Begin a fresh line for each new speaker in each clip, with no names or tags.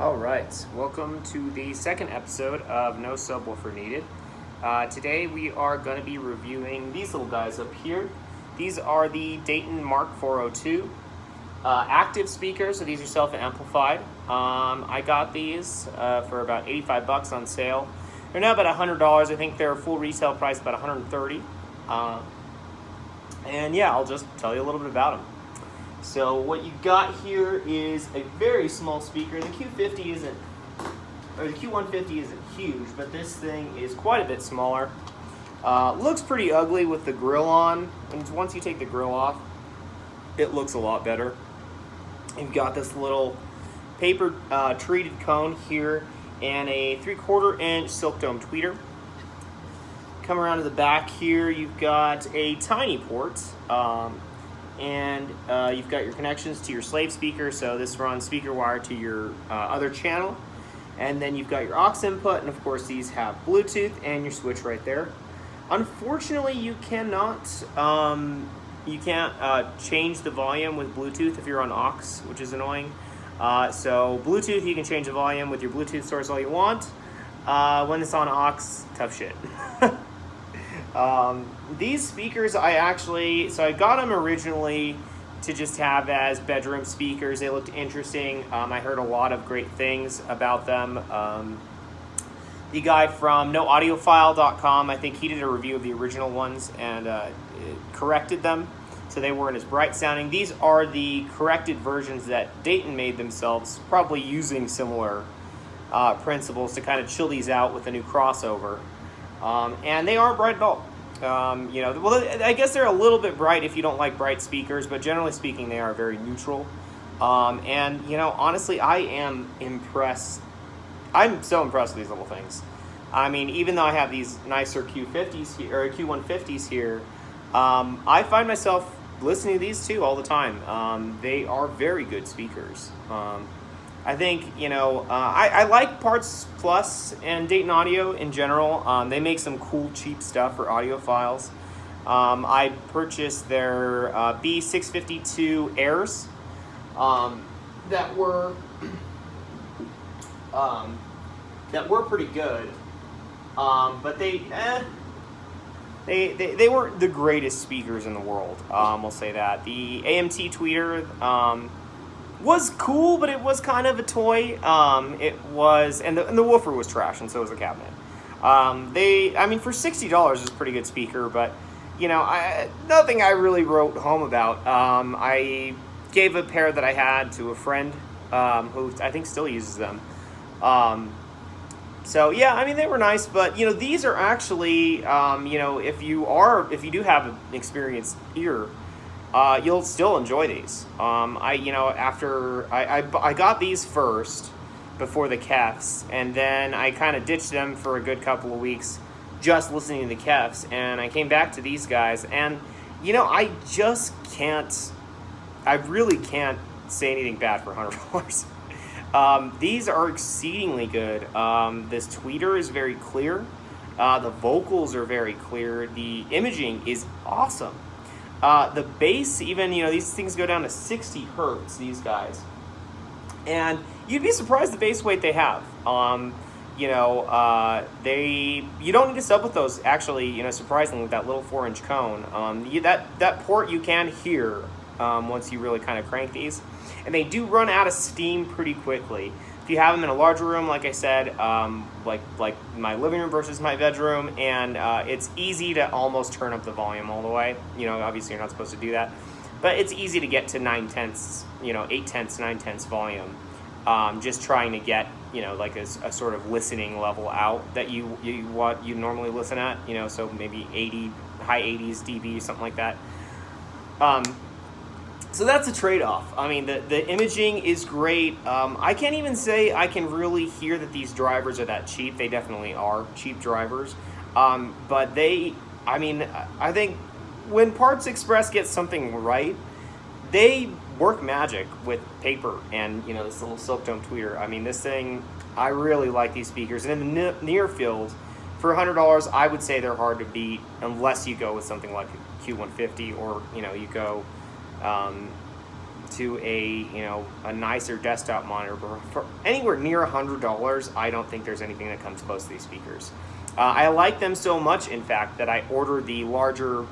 Alright, welcome to the second episode of No Subwoofer Needed. Today we are going to be reviewing these little guys up here. These are the Dayton MK402 active speakers, so these are self-amplified. I got these for about 85 bucks on sale. They're now about $100. I think their full retail price about $130. And yeah, I'll just tell you a little bit about them. So what you got here is a very small speaker. The Q150 isn't huge, but this thing is quite a bit smaller. Looks pretty ugly with the grill on, and once you take the grill off, it looks a lot better. You've got this little paper treated cone here and a 3/4 inch silk dome tweeter. Come around to the back here, you've got a tiny port. And you've got your connections to your slave speaker, so this runs speaker wire to your other channel. And then you've got your aux input, and of course these have Bluetooth and your switch right there. Unfortunately, you can't change the volume with Bluetooth if you're on aux, which is annoying. So Bluetooth, you can change the volume with your Bluetooth source all you want. When it's on aux, tough shit. These speakers I got them originally to just have as bedroom speakers. They looked interesting. I heard a lot of great things about them. The guy from noaudiophile.com, I think he did a review of the original ones and corrected them so they weren't as bright sounding. These are the corrected versions that Dayton made themselves, probably using similar principles to kind of chill these out with a new crossover. And they aren't bright at all. I guess they're a little bit bright if you don't like bright speakers, but generally speaking, they are very neutral. Honestly, I am impressed. I'm so impressed with these little things. I mean, even though I have these nicer Q150s here, I find myself listening to these too all the time. They are very good speakers. I think, I like Parts Plus and Dayton Audio in general. They make some cool, cheap stuff for audiophiles. I purchased their B652 Airs that were pretty good, but they weren't the greatest speakers in the world. We'll say that. The AMT tweeter was cool, but it was kind of a toy. And the woofer was trash, and so was the cabinet. For $60 is a pretty good speaker, but nothing I really wrote home about. I gave a pair that I had to a friend who I think still uses them. They were nice, but these are actually if you do have an experienced ear, you'll still enjoy these. I got these first before the Kefs, and then I kind of ditched them for a good couple of weeks just listening to the Kefs, and I came back to these guys, and I really can't say anything bad for $100. These are exceedingly good. This tweeter is very clear. The vocals are very clear. The imaging is awesome. The bass, even, these things go down to 60 hertz, these guys. And you'd be surprised the bass weight they have. You don't need to sub with those, actually, surprisingly, with that little 4-inch cone. That port you can hear once you really kind of crank these. And they do run out of steam pretty quickly. If you have them in a larger room, like I said, like my living room versus my bedroom, and it's easy to almost turn up the volume all the way. Obviously you're not supposed to do that, but it's easy to get to 9/10, 8/10, 9/10 volume. Just trying to get like a sort of listening level out that you normally listen at. So maybe 80, high 80s dB, something like that. So that's a trade-off. I mean, the imaging is great. I can't even say I can really hear that these drivers are that cheap. They definitely are cheap drivers. But I think when Parts Express gets something right, they work magic with paper and, this little silk dome tweeter. I mean, this thing, I really like these speakers. And in the near field, for $100, I would say they're hard to beat unless you go with something like a Q150 or, you go to a nicer desktop monitor. But for anywhere near $100, I don't think there's anything that comes close to these speakers. I like them so much, in fact, that I ordered the larger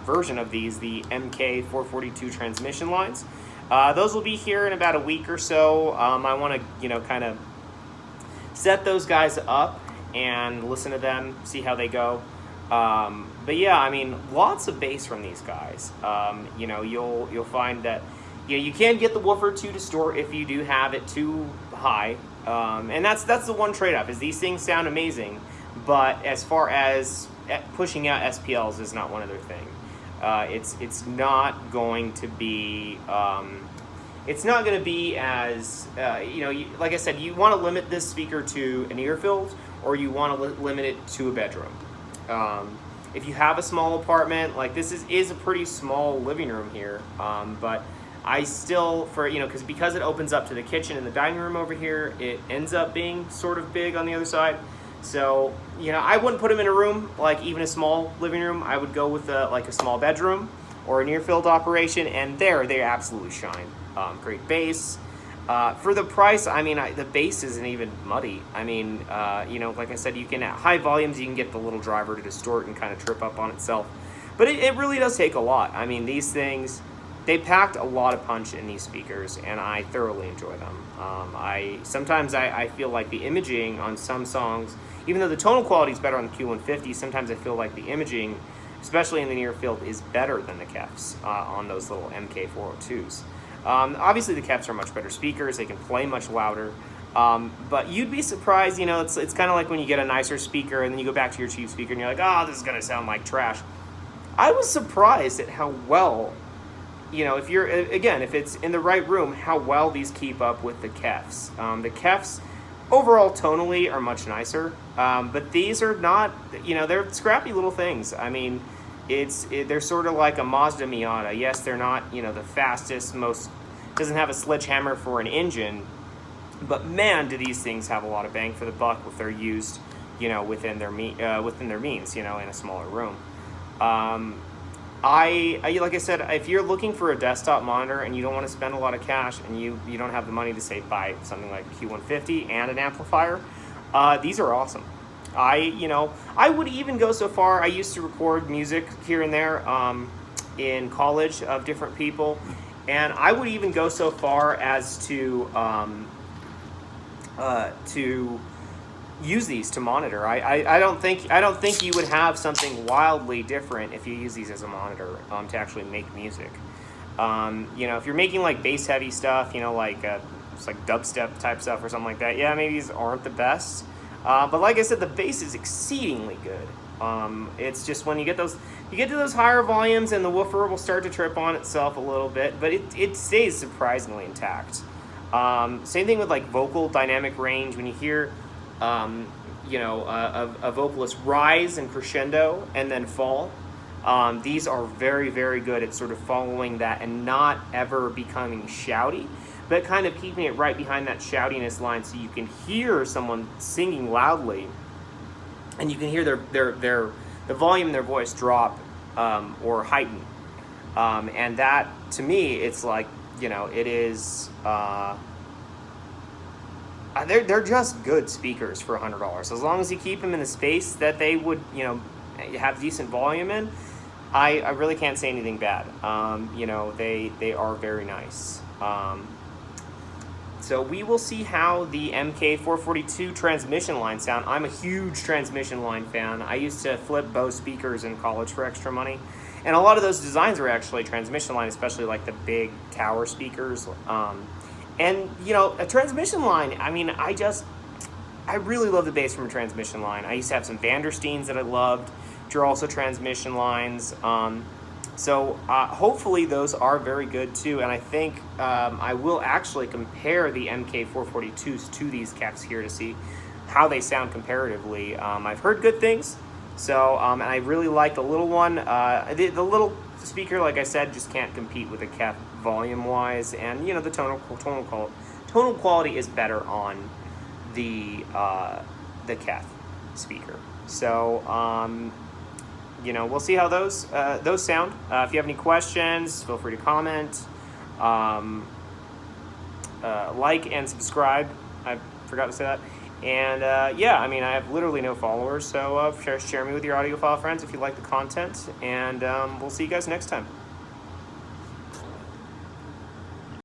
version of these, the MK442 transmission lines. Those will be here in about a week or so. I want to, kind of set those guys up and listen to them, see how they go. But yeah, I mean, lots of bass from these guys. You'll find that you can get the woofer to distort if you do have it too high, and that's the one trade-off, is these things sound amazing, but as far as pushing out SPLs is not one other thing. It's not going to be as like I said, you want to limit this speaker to an earfield, or you want to limit it to a bedroom. If you have a small apartment, like this is a pretty small living room here, but I still, because it opens up to the kitchen and the dining room over here, it ends up being sort of big on the other side. So, I wouldn't put them in a room, like even a small living room. I would go with like a small bedroom or an earfield operation, and they absolutely shine. Great bass. For the price, I mean, the bass isn't even muddy. I mean, like I said, you can, at high volumes, you can get the little driver to distort and kind of trip up on itself. But it really does take a lot. I mean, these things, they packed a lot of punch in these speakers, and I thoroughly enjoy them. Sometimes I feel like the imaging on some songs, even though the tonal quality is better on the Q150, sometimes I feel like the imaging, especially in the near field, is better than the KEFs on those little MK402s. Obviously, the KEFs are much better speakers. They can play much louder. But you'd be surprised, it's kind of like when you get a nicer speaker and then you go back to your cheap speaker and you're like, oh, this is going to sound like trash. I was surprised at how well, if it's in the right room, how well these keep up with the KEFs. The KEFs, overall, tonally, are much nicer. But these are not, they're scrappy little things. I mean, they're sort of like a Mazda Miata. Yes, they're not, the fastest, doesn't have a sledgehammer for an engine, but man, do these things have a lot of bang for the buck if they're used, within their means, in a smaller room. Like I said, if you're looking for a desktop monitor and you don't want to spend a lot of cash and you don't have the money to, say, buy something like Q150 and an amplifier, these are awesome. I would even go so far. I used to record music here and there in college of different people, and I would even go so far as to use these to monitor. I don't think you would have something wildly different if you use these as a monitor to actually make music. If you're making like bass heavy stuff, it's like dubstep type stuff or something like that, yeah, maybe these aren't the best. But like I said, the bass is exceedingly good. It's just when you get to those higher volumes and the woofer will start to trip on itself a little bit, but it stays surprisingly intact. Same thing with like vocal dynamic range. When you hear, a vocalist rise and crescendo and then fall, these are very, very good at sort of following that and not ever becoming shouty, but kind of keeping it right behind that shoutiness line so you can hear someone singing loudly and you can hear the volume in their voice drop or heighten. And that, to me, it's like, it is, they're just good speakers for $100. As long as you keep them in the space that they would, have decent volume in, I really can't say anything bad. They are very nice. So we will see how the MK442 transmission line sound. I'm a huge transmission line fan. I used to flip Bose speakers in college for extra money. And a lot of those designs were actually transmission line, especially like the big tower speakers. And, a transmission line, I mean, I really love the bass from a transmission line. I used to have some Vandersteens that I loved, which are also transmission lines. So hopefully those are very good too, and I think I will actually compare the MK442s to these KEFs here to see how they sound comparatively. I've heard good things, so and I really like the little one. The little speaker, like I said, just can't compete with the KEF volume-wise, and the tonal quality is better on the KEF speaker. So. We'll see how those sound. If you have any questions, feel free to comment. like and subscribe. I forgot to say that. And yeah, I mean, I have literally no followers, so share me with your audiophile friends if you like the content, and we'll see you guys next time.